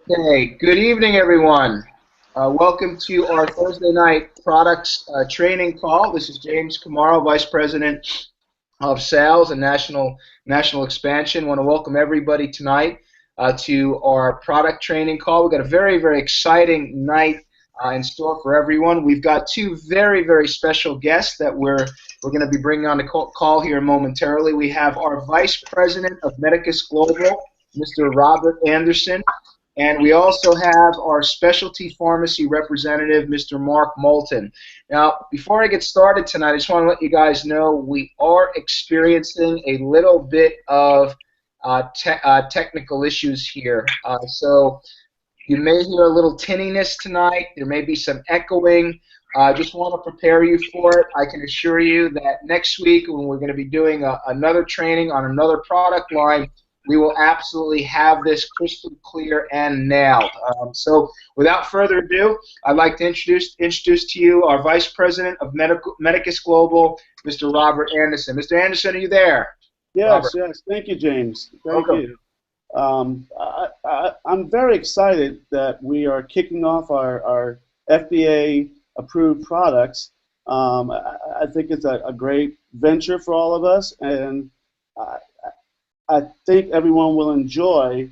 Okay, good evening, everyone. Welcome to our Thursday night products training call. This is James Camaro, Vice President of Sales and National Expansion. Want to welcome everybody tonight to our product training call. We've got a very exciting night in store for everyone. We've got two very special guests that we're going to be bringing on the call here momentarily. We have our Vice President of Medicus Global, Mr. Robert Anderson. And we also have our specialty pharmacy representative, Mr. Mark Moulton. Now, before I get started tonight, I just want to let you guys know we are experiencing a little bit of technical issues here. So you may hear a little tinniness tonight. There may be some echoing. I just want to prepare you for it. I can assure you that next week, when we're going to be doing another training on another product line, we will absolutely have this crystal clear and nailed. So without further ado, I'd like to introduce to you our Vice President of Medicus Global, Mr. Robert Anderson. Mr. Anderson, are you there? Yes, Robert. Yes. Thank you, James. Thank Welcome. you. I'm very excited that we are kicking off our FDA-approved products. I think it's a great venture for all of us, and I think everyone will enjoy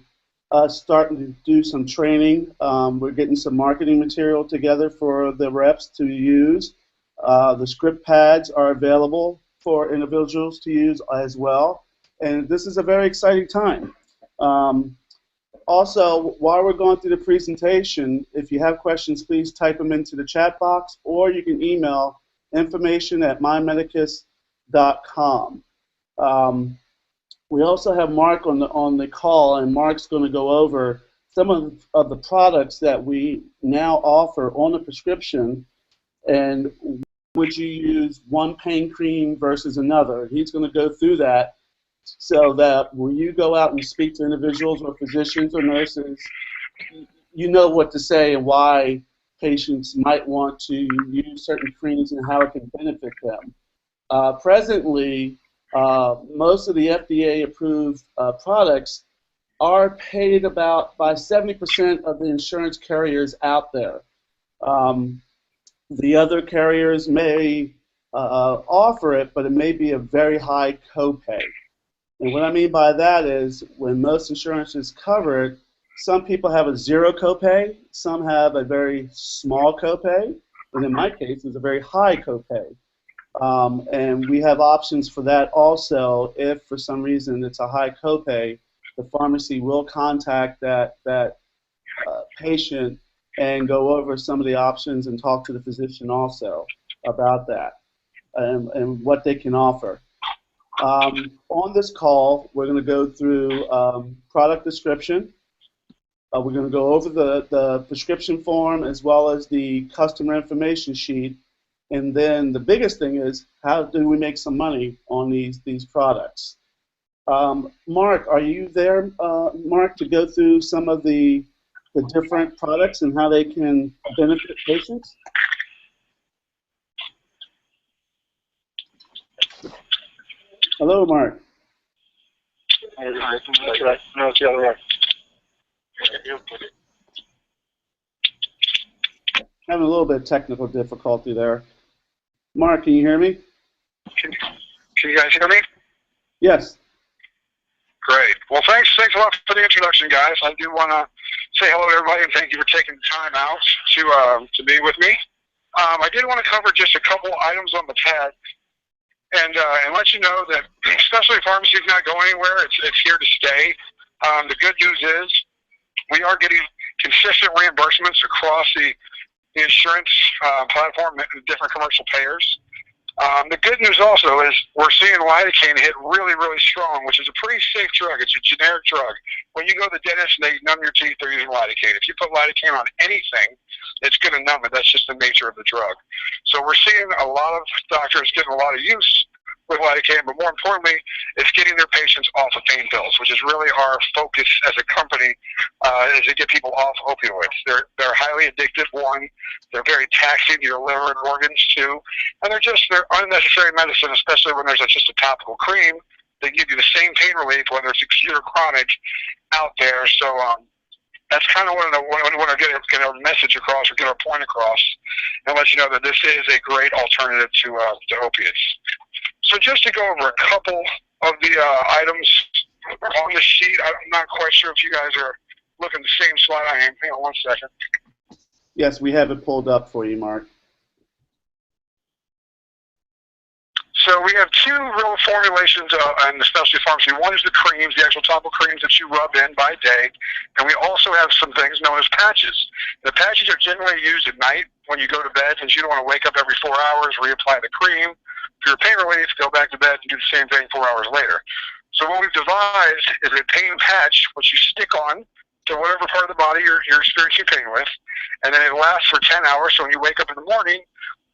us starting to do some training. We're getting some marketing material together for the reps to use. The script pads are available for individuals to use as well. And this is a very exciting time. Also, while we're going through the presentation, if you have questions, please type them into the chat box, or you can email information@mymedicus.com. We also have Mark on the call, and Mark's going to go over some of the products that we now offer on the prescription, and would you use one pain cream versus another. He's going to go through that so that when you go out and speak to individuals or physicians or nurses, you know what to say and why patients might want to use certain creams and how it can benefit them. Presently, most of the FDA-approved products are paid about by 70% of the insurance carriers out there. The other carriers may offer it, but it may be a very high copay. And what I mean by that is when most insurances cover it, some people have a zero copay, some have a very small copay, and in my case, it's a very high copay. And we have options for that also. If for some reason it's a high copay, the pharmacy will contact that patient and go over some of the options and talk to the physician also about that and what they can offer. On this call, we're going to go through product description. We're going to go over the prescription form as well as the customer information sheet. And then the biggest thing is, how do we make some money on these products? Mark, are you there, Mark, to go through some of the different products and how they can benefit patients? Hello, Mark. No, it's the other way. Having a little bit of technical difficulty there. Mark, can you hear me? Can you guys hear me? Yes. Great. Well, thanks a lot for the introduction, guys. I do want to say hello to everybody and thank you for taking the time out to be with me. I did want to cover just a couple items on the pad and let you know that specialty pharmacy is not going anywhere. It's here to stay. The good news is we are getting consistent reimbursements across the insurance platform and different commercial payers. The good news also is we're seeing lidocaine hit really strong, which is a pretty safe drug. It's a generic drug. When you go to the dentist and they numb your teeth, they're using lidocaine. If you put lidocaine on anything, it's going to numb it. That's just the nature of the drug. So we're seeing a lot of doctors getting a lot of use with lidocaine, but more importantly, it's getting their patients off of pain pills, which is really our focus as a company, is to get people off opioids. They're highly addictive, one. They're very taxing to your liver and organs, too. And they're unnecessary medicine, especially when there's just a topical cream that give you the same pain relief, whether it's acute or chronic, out there. So That's kind of what I want to get our message across or get our point across, and let you know that this is a great alternative to opiates. So just to go over a couple of the items on the sheet, I'm not quite sure if you guys are looking at the same slide I am. Hang on one second. Yes, we have it pulled up for you, Mark. So we have two real formulations in the specialty pharmacy. One is the creams, the actual topical creams that you rub in by day. And we also have some things known as patches. The patches are generally used at night when you go to bed, since you don't want to wake up every 4 hours, reapply the cream. For your pain relief, go back to bed and do the same thing 4 hours later. So what we've devised is a pain patch, which you stick on to whatever part of the body you're experiencing pain with. And then it lasts for 10 hours, so when you wake up in the morning,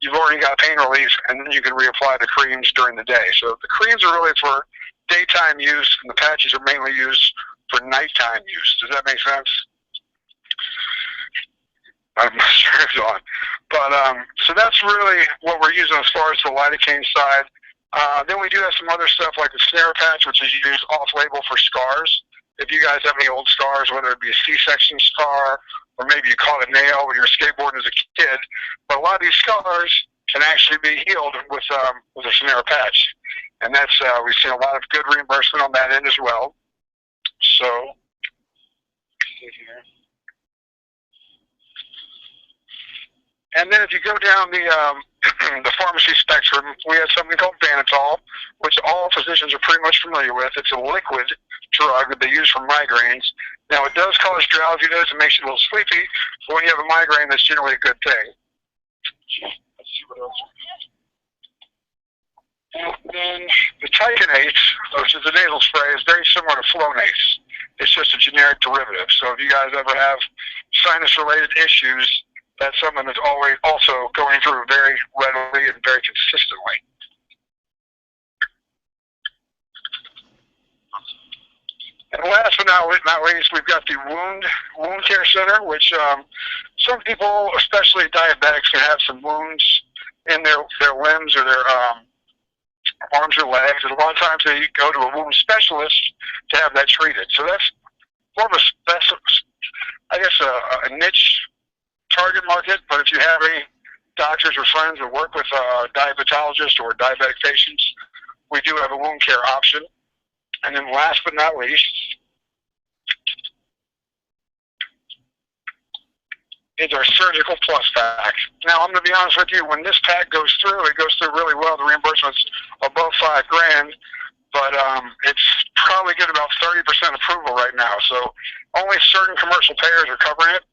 you've already got pain relief, and then you can reapply the creams during the day. So the creams are really for daytime use, and the patches are mainly used for nighttime use. Does that make sense? I'm not sure it's on. But, so that's really what we're using as far as the lidocaine side. Then we do have some other stuff like the snare patch, which is used off-label for scars. If you guys have any old scars, whether it be a C-section scar, or maybe you caught a nail when you were skateboarding as a kid, but a lot of these scars can actually be healed with a snare patch. And that's, we've seen a lot of good reimbursement on that end as well. So, let's see here. And then if you go down the the pharmacy spectrum, we have something called Vanitol, which all physicians are pretty much familiar with. It's a liquid drug that they use for migraines. Now, it does cause drowsiness and makes you a little sleepy, but when you have a migraine, that's generally a good thing. Let's see what else. And then the Ticanate, which is a nasal spray, is very similar to Flonase. It's just a generic derivative. So if you guys ever have sinus-related issues, that's something that's always also going through very readily and very consistently. And last but not least, we've got the wound care center, which some people, especially diabetics, can have some wounds in their limbs or their arms or legs, and a lot of times they go to a wound specialist to have that treated. So that's more of a niche target market, but if you have any doctors or friends that work with diabetologists or diabetic patients, we do have a wound care option. And then last but not least is our Surgical Plus pack. Now, I'm going to be honest with you, when this pack goes through, it goes through really well. The reimbursement's above $5,000, but it's probably getting about 30% approval right now. So only certain commercial payers are covering it.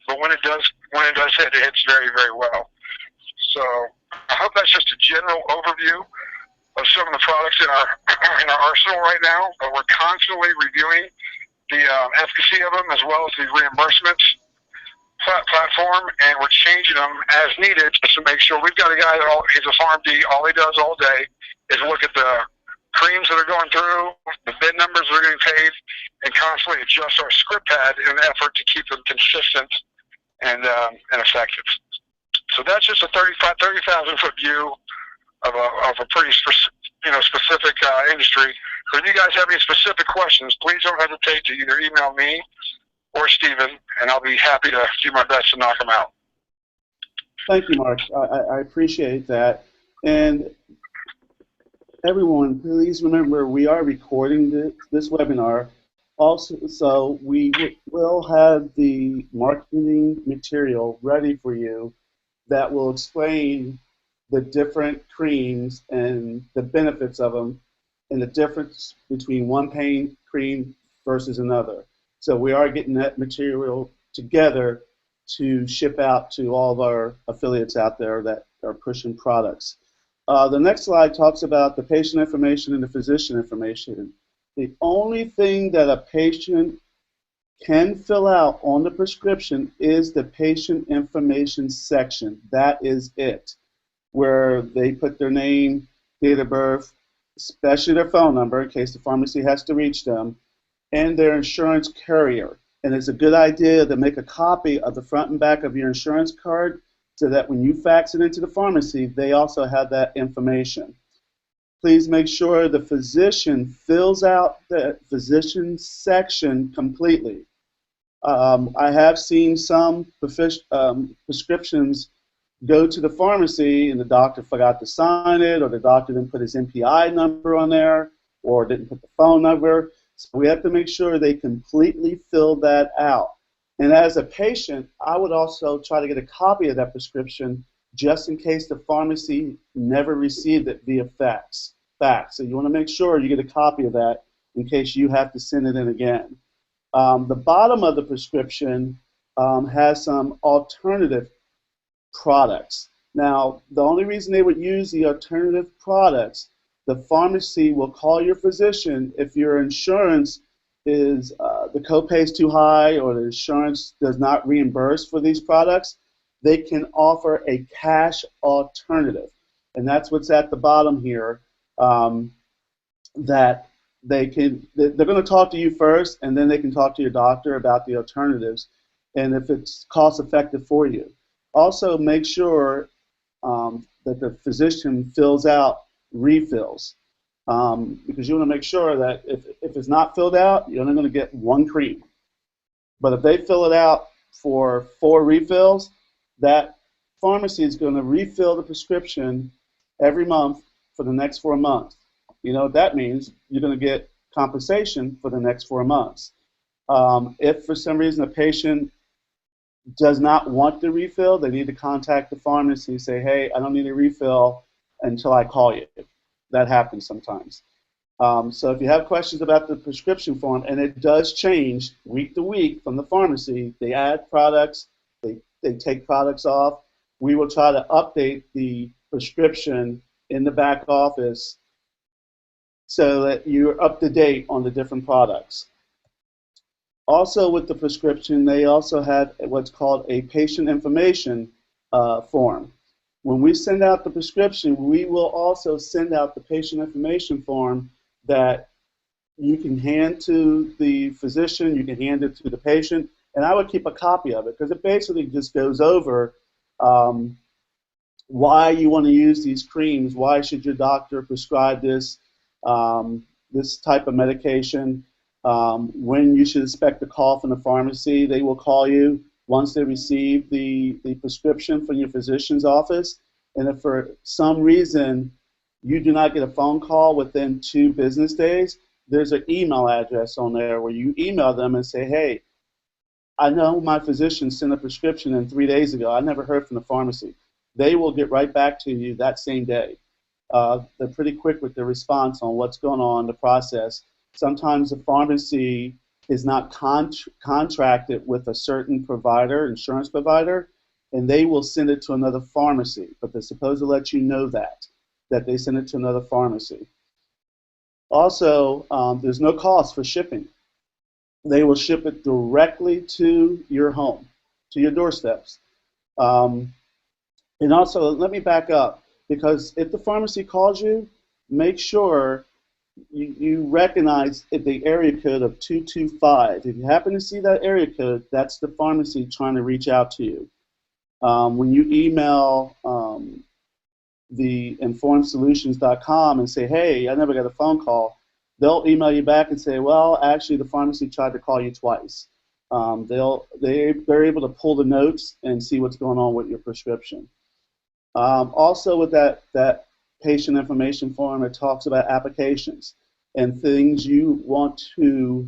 But when it does hit, it hits very, very well. So I hope that's just a general overview of some of the products in our arsenal right now. But we're constantly reviewing the efficacy of them as well as the reimbursement platform, and we're changing them as needed just to make sure. We've got a guy that he's a PharmD. All he does all day is look at the creams that are going through, the bid numbers that are getting paid, and constantly adjust our script pad in an effort to keep them consistent and effective. So that's just a 30,000 foot view of a pretty specific industry. So if you guys have any specific questions, please don't hesitate to either email me or Stephen, and I'll be happy to do my best to knock them out. Thank you, Mark. I appreciate that. And everyone, please remember we are recording this webinar. Also, so we will have the marketing material ready for you that will explain the different creams and the benefits of them and the difference between one pain cream versus another. So we are getting that material together to ship out to all of our affiliates out there that are pushing products. The next slide talks about the patient information and the physician information. The only thing that a patient can fill out on the prescription is the patient information section. That is it, where they put their name, date of birth, especially their phone number in case the pharmacy has to reach them, and their insurance carrier. And it's a good idea to make a copy of the front and back of your insurance card so that when you fax it into the pharmacy, they also have that information. Please make sure the physician fills out the physician section completely. I have seen some prescriptions go to the pharmacy and the doctor forgot to sign it, or the doctor didn't put his NPI number on there, or didn't put the phone number. So we have to make sure they completely fill that out. And as a patient, I would also try to get a copy of that prescription just in case the pharmacy never received it via fax. So you want to make sure you get a copy of that in case you have to send it in again. The bottom of the prescription has some alternative products. Now, the only reason they would use the alternative products, the pharmacy will call your physician if your insurance is, the copay is too high, or the insurance does not reimburse for these products. They can offer a cash alternative. And that's what's at the bottom here, that they're going to talk to you first, and then they can talk to your doctor about the alternatives and if it's cost effective for you. Also, make sure that the physician fills out refills, because you want to make sure that if it's not filled out, you're only going to get one cream. But if they fill it out for 4 refills, that pharmacy is going to refill the prescription every month for the next 4 months. You know what that means? You're going to get compensation for the next 4 months. If for some reason a patient does not want the refill, they need to contact the pharmacy and say, hey, I don't need a refill until I call you. That happens sometimes. So if you have questions about the prescription form, and it does change week to week from the pharmacy, they add products, they take products off. We will try to update the prescription in the back office so that you're up to date on the different products. Also with the prescription, they also have what's called a patient information form. When we send out the prescription, we will also send out the patient information form that you can hand to the physician, you can hand it to the patient, and I would keep a copy of it because it basically just goes over why you want to use these creams, why should your doctor prescribe this, this type of medication, when you should expect a call from the pharmacy. They will call you once they receive the prescription from your physician's office, and if for some reason you do not get a phone call within 2 business days, there's an email address on there where you email them and say, hey, I know my physician sent a prescription in 3 days ago. I never heard from the pharmacy. They will get right back to you that same day. They're pretty quick with their response on what's going on, the process. Sometimes the pharmacy is not contracted with a certain provider, insurance provider, and they will send it to another pharmacy, but they're supposed to let you know that they send it to another pharmacy. Also, there's no cost for shipping. They will ship it directly to your home, to your doorsteps. And also, let me back up, because if the pharmacy calls you, make sure you recognize the area code of 225. If you happen to see that area code, that's the pharmacy trying to reach out to you. When you email the informedsolutions.com and say, hey, I never got a phone call, they'll email you back and say, well, actually, the pharmacy tried to call you twice. They're able to pull the notes and see what's going on with your prescription. Also, with that patient information form, it talks about applications and things you want to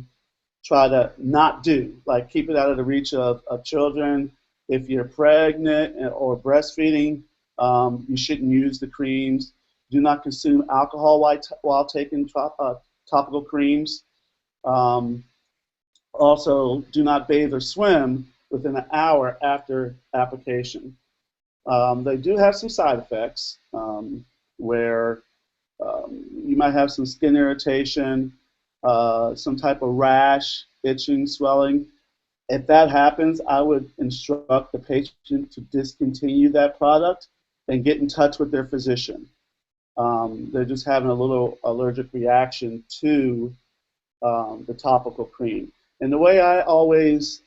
try to not do, like keep it out of the reach of children. If you're pregnant or breastfeeding, you shouldn't use the creams. Do not consume alcohol while taking topical creams. Also, do not bathe or swim within an hour after application. They do have some side effects where you might have some skin irritation, some type of rash, itching, swelling. If that happens, I would instruct the patient to discontinue that product and get in touch with their physician. They're just having a little allergic reaction to the topical cream. And the way I always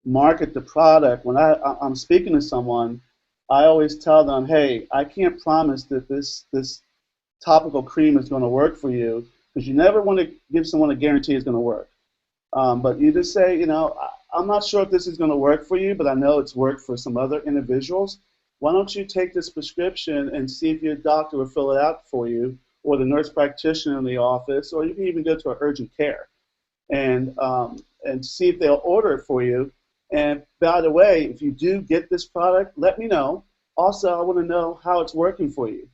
market the product, when I'm speaking to someone, I always tell them, hey, I can't promise that this topical cream is going to work for you, because you never want to give someone a guarantee it's going to work. But you just say, I'm not sure if this is going to work for you, but I know it's worked for some other individuals. Why don't you take this prescription and see if your doctor will fill it out for you, or the nurse practitioner in the office, or you can even go to an urgent care and see if they'll order it for you. And by the way, if you do get this product, let me know. Also, I want to know how it's working for you.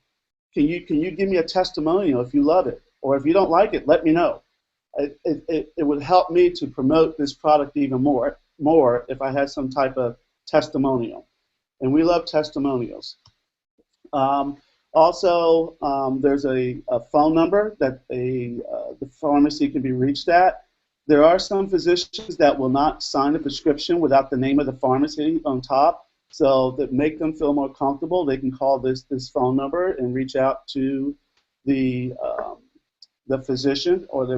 Can you give me a testimonial if you love it, or if you don't like it, let me know. It would help me to promote this product even more if I had some type of testimonial. And we love testimonials. There's a phone number that the pharmacy can be reached at. There are some physicians that will not sign a prescription without the name of the pharmacy on top. So that make them feel more comfortable, they can call this phone number and reach out to the physician, or the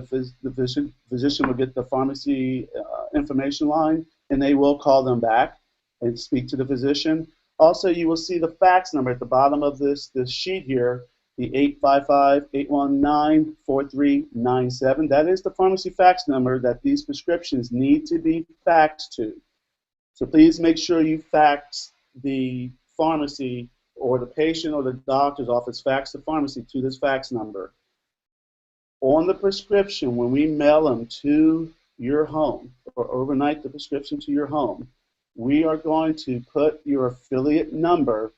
physician will get the pharmacy information line, and they will call them back and speak to the physician. Also, you will see the fax number at the bottom of this sheet here, the 855-819-4397. That is the pharmacy fax number that these prescriptions need to be faxed to. So please make sure you fax the pharmacy, or the patient or the doctor's office fax the pharmacy to this fax number. On the prescription, when we mail them to your home, or overnight the prescription to your home, we are going to put your affiliate number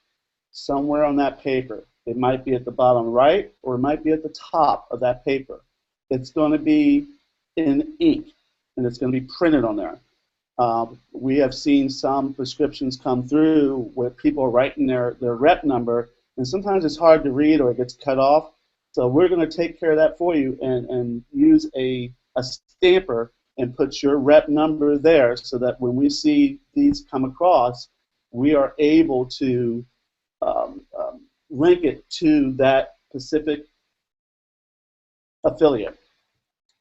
somewhere on that paper. It might be at the bottom right, or it might be at the top of that paper. It's going to be in ink, and it's going to be printed on there. We have seen some prescriptions come through where people are writing their rep number, and sometimes it's hard to read or it gets cut off. So we're going to take care of that for you and use a stamper and put your rep number there, so that when we see these come across, we are able to link it to that specific affiliate.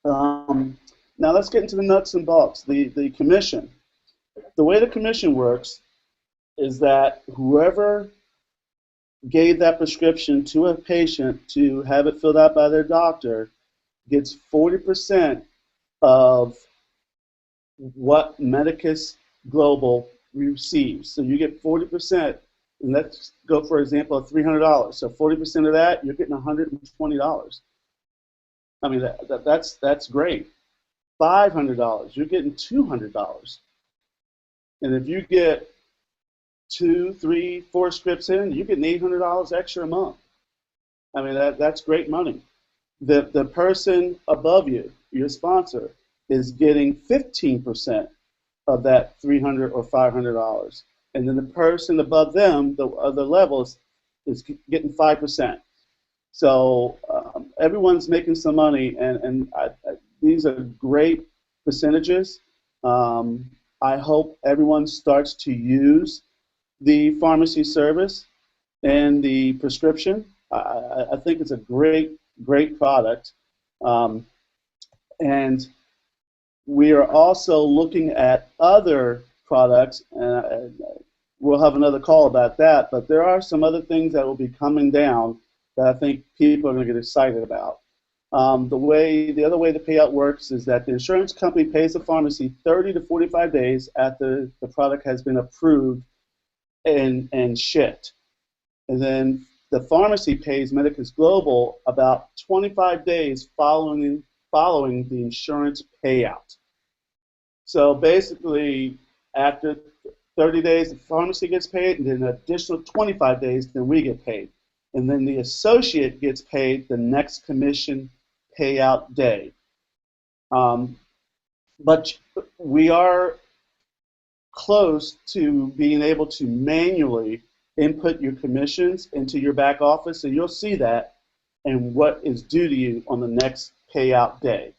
Now let's get into the nuts and bolts, the commission. The way the commission works is that whoever gave that prescription to a patient to have it filled out by their doctor gets 40% of what Medicus Global receives. So you get 40%, and let's go for example of $300. So 40% of that, you're getting $120. I mean, that's great. $500, you're getting $200. And if you get 2, 3, 4 scripts in, you're getting $800 extra a month. I mean, that's great money. The person above you, your sponsor, is getting 15% of that $300 or $500. And then the person above them, the other levels, is getting 5%. So everyone's making some money, and these are great percentages. I hope everyone starts to use the pharmacy service and the prescription. I think it's a great product. And we are also looking at other products, and we'll have another call about that, but there are some other things that will be coming down that I think people are going to get excited about. The other way the payout works is that the insurance company pays the pharmacy 30 to 45 days after the product has been approved and shipped. And then the pharmacy pays Medicus Global about 25 days following the insurance payout. So basically, after 30 days, the pharmacy gets paid, and then an additional 25 days, then we get paid. And then the associate gets paid the next commission payout day. But we are close to being able to manually input your commissions into your back office, so you'll see that and what is due to you on the next payout day.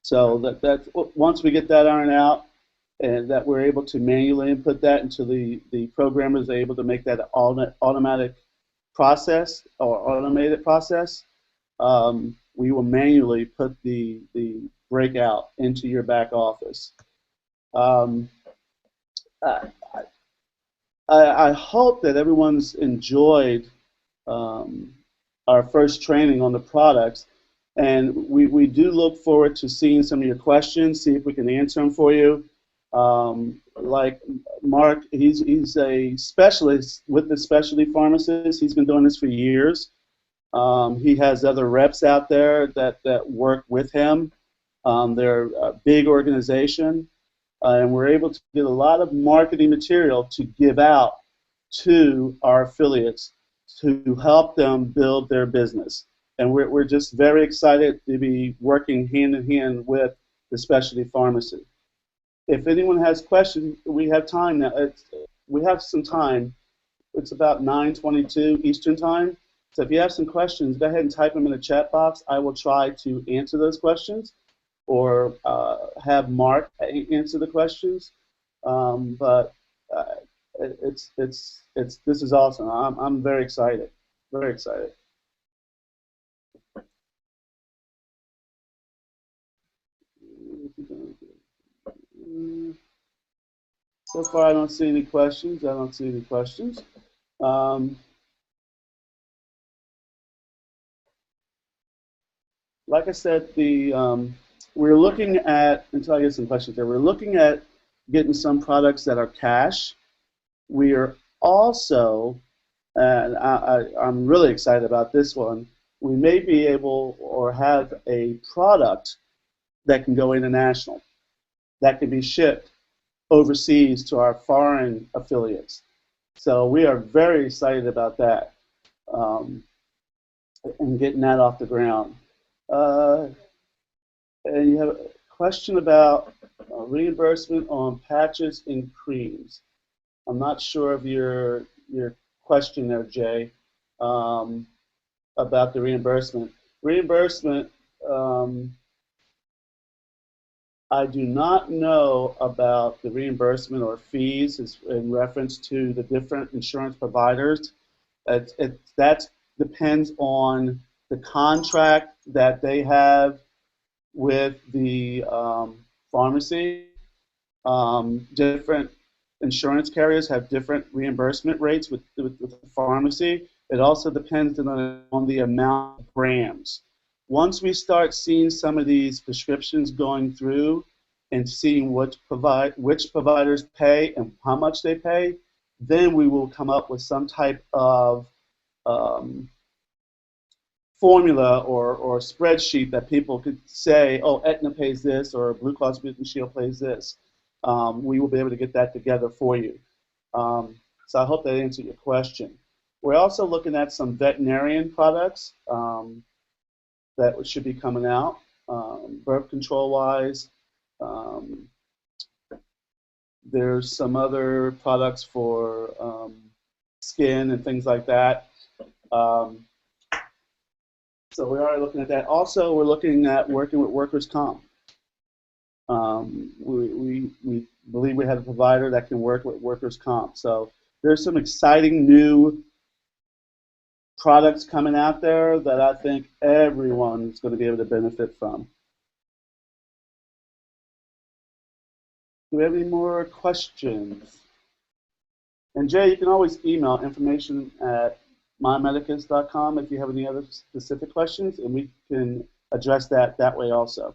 So that once we get that ironed out, and that we're able to manually input that into the programmers are able to make that an automatic process or automated process, we will manually put the breakout into your back office. I hope that everyone's enjoyed our first training on the products. And we do look forward to seeing some of your questions, see if we can answer them for you. Like Mark, he's a specialist with the specialty pharmacist. He's been doing this for years. He has other reps out there that work with him. They're a big organization, and we're able to get a lot of marketing material to give out to our affiliates to help them build their business. And we're just very excited to be working hand in hand with the specialty pharmacy. If anyone has questions, we have time now. We have some time. It's about 9:22 Eastern time. So if you have some questions, go ahead and type them in the chat box. I will try to answer those questions, or have Mark answer the questions. But this is awesome. I'm very excited. Very excited. So far, I don't see any questions. Like I said, we're looking at, until I get some questions there, we're looking at getting some products that are cash. We are also, and I'm really excited about this one, we may be able or have a product that can go international, that can be shipped overseas to our foreign affiliates. So we are very excited about that, and getting that off the ground. And you have a question about reimbursement on patches and creams. I'm not sure of your question there, Jay, about the reimbursement. Reimbursement, I do not know about the reimbursement or fees in reference to the different insurance providers. That depends on the contract that they have with the pharmacy. Different insurance carriers have different reimbursement rates with the pharmacy. It also depends on the amount of grams. Once we start seeing some of these prescriptions going through and seeing which providers pay and how much they pay, then we will come up with some type of formula or spreadsheet that people could say, oh, Aetna pays this, or Blue Cross Blue Shield pays this. We will be able to get that together for you. So I hope that answered your question. We're also looking at some veterinarian products that should be coming out, birth control-wise. There's some other products for skin and things like that. So we are looking at that. Also, we're looking at working with workers' comp. We believe we have a provider that can work with workers' comp. So there's some exciting new products coming out there that I think everyone is going to be able to benefit from. Do we have any more questions? And Jay, you can always email information at mymedicus.com if you have any other specific questions, and we can address that way also.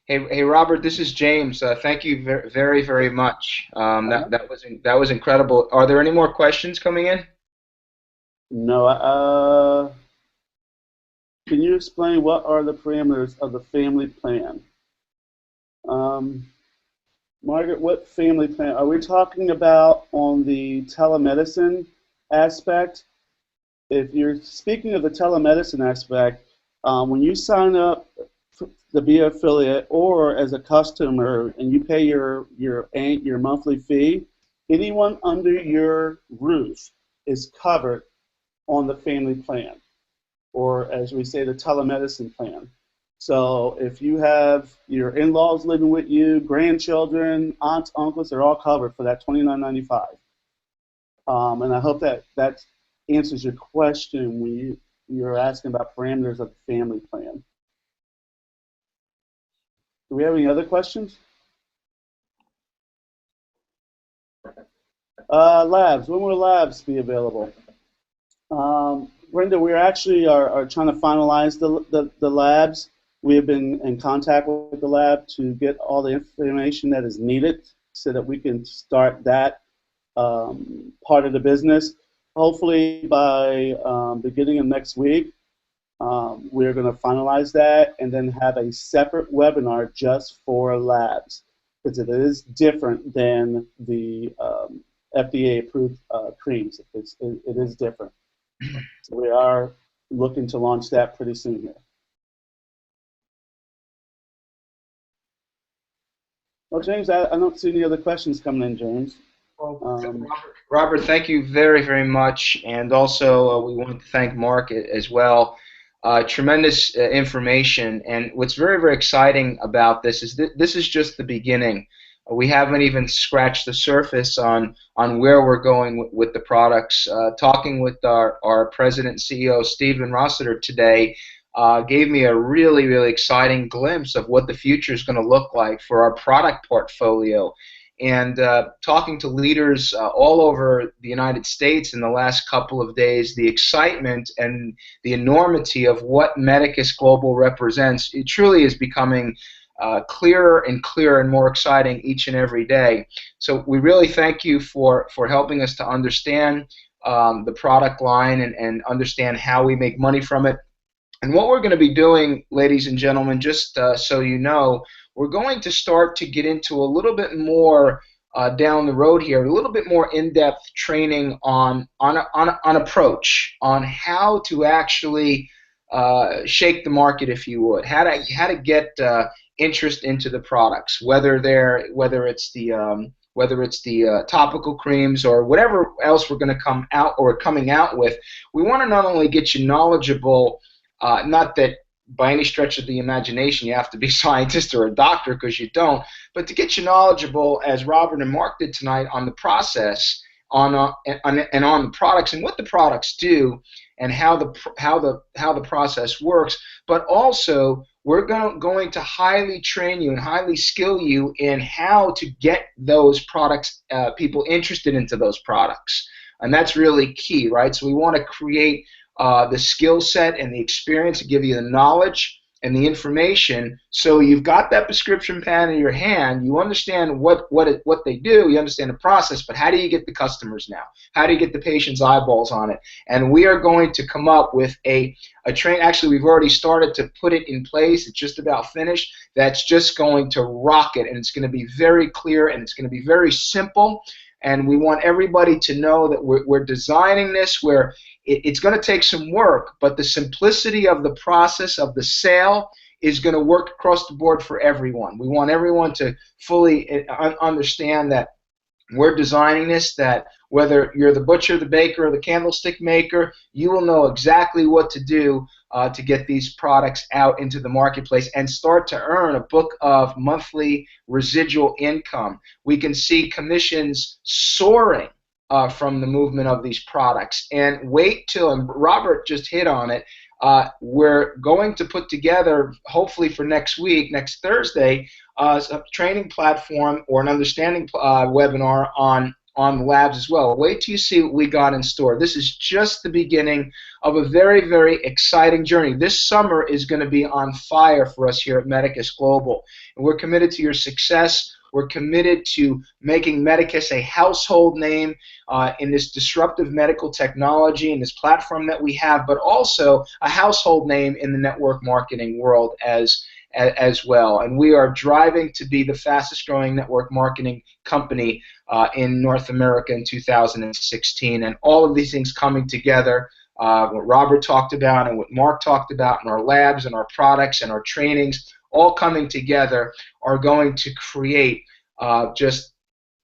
Hey, Robert, this is James. Thank you very, very much. That was incredible. Are there any more questions coming in? No. Can you explain what are the parameters of the family plan? Margaret, what family plan? Are we talking about on the telemedicine aspect? If you're speaking of the telemedicine aspect, when you sign up to be an affiliate or as a customer and you pay your monthly fee, anyone under your roof is covered on the family plan, or as we say, the telemedicine plan. So if you have your in-laws living with you, grandchildren, aunts, uncles, they're all covered for that $29.95. And I hope that answers your question when you're asking about parameters of the family plan. Do we have any other questions? Labs. When will labs be available? Brenda, we actually are trying to finalize the labs. We have been in contact with the lab to get all the information that is needed so that we can start that part of the business. Hopefully by beginning of next week, we're going to finalize that and then have a separate webinar just for labs because it is different than the FDA-approved creams. It is different. So we are looking to launch that pretty soon here. Well, James, I don't see any other questions coming in, James. Robert, thank you very, very much. And also, we want to thank Mark as well. Tremendous information. And what's very, very exciting about this is this is just the beginning. We haven't even scratched the surface on where we're going with the products. Talking with our president and CEO, Stephen Rossiter, today gave me a really, really exciting glimpse of what the future is going to look like for our product portfolio. And talking to leaders all over the United States in the last couple of days, the excitement and the enormity of what Medicus Global represents, it truly is becoming clearer and clearer and more exciting each and every day. So we really thank you for helping us to understand the product line and understand how we make money from it. And what we're going to be doing, ladies and gentlemen, just so you know, we're going to start to get into a little bit more down the road here, a little bit more in-depth training on approach, on how to actually shake the market, if you would, how to get interest into the products, whether it's the topical creams or whatever else we're going to come out or coming out with. We want to not only get you knowledgeable. Not that by any stretch of the imagination you have to be a scientist or a doctor, because you don't, but to get you knowledgeable, as Robert and Mark did tonight, on the process, and on the products and what the products do, and how the process works. But also, we're going to highly train you and highly skill you in how to get those products, people interested into those products, and that's really key, right? So we want to create the skill set and the experience to give you the knowledge and the information, so you've got that prescription pad in your hand, you understand what they do, you understand the process, but how do you get the customers now? How do you get the patient's eyeballs on it? And we are going to come up with a train. Actually, we've already started to put it in place. It's just about finished. That's just going to rock it, and it's going to be very clear, and it's going to be very simple. And we want everybody to know that we're designing this where it's going to take some work, but the simplicity of the process of the sale is going to work across the board for everyone. We want everyone to fully understand that we're designing this, that whether you're the butcher, the baker, or the candlestick maker, you will know exactly what to do to get these products out into the marketplace and start to earn a book of monthly residual income. We can see commissions soaring from the movement of these products. And wait till, and Robert just hit on it, we're going to put together, hopefully for next week, next Thursday, a training platform or an understanding webinar on the labs as well. Wait till you see what we got in store. This is just the beginning of a very, very exciting journey. This summer is going to be on fire for us here at Medicus Global. And we're committed to your success. We're committed to making Medicus a household name in this disruptive medical technology and this platform that we have, but also a household name in the network marketing world as well. And we are driving to be the fastest growing network marketing company in North America in 2016. And all of these things coming together, what Robert talked about and what Mark talked about in our labs and our products and our trainings, all coming together are going to create just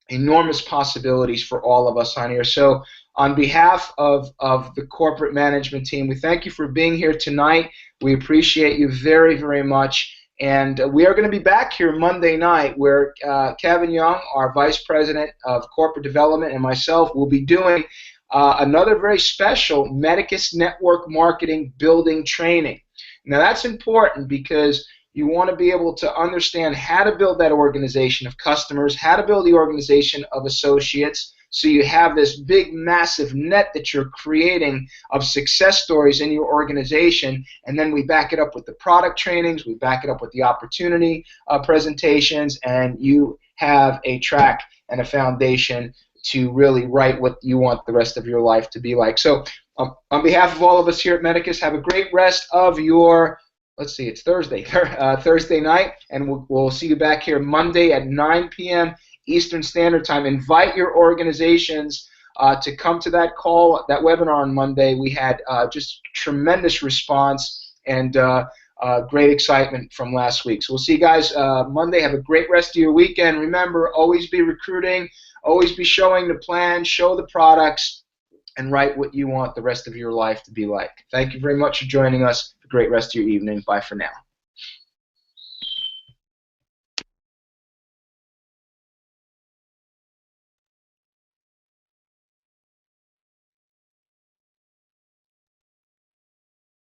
enormous possibilities for all of us on here. So on behalf of the corporate management team, we thank you for being here tonight. We appreciate you very, very much. And we are going to be back here Monday night where Kevin Young, our Vice President of Corporate Development, and myself will be doing another very special Medicus Network Marketing Building Training. Now that's important because you want to be able to understand how to build that organization of customers, how to build the organization of associates, so you have this big, massive net that you're creating of success stories in your organization, and then we back it up with the product trainings, we back it up with the opportunity presentations, and you have a track and a foundation to really write what you want the rest of your life to be like. So on behalf of all of us here at Medicus, have a great rest of your, let's see, it's Thursday, Thursday night, and we'll see you back here Monday at 9 p.m. Eastern Standard Time. Invite your organizations to come to that call, that webinar on Monday. We had just tremendous response and great excitement from last week. So we'll see you guys Monday. Have a great rest of your weekend. Remember, always be recruiting, always be showing the plan, show the products, and write what you want the rest of your life to be like. Thank you very much for joining us. Have a great rest of your evening. Bye for now.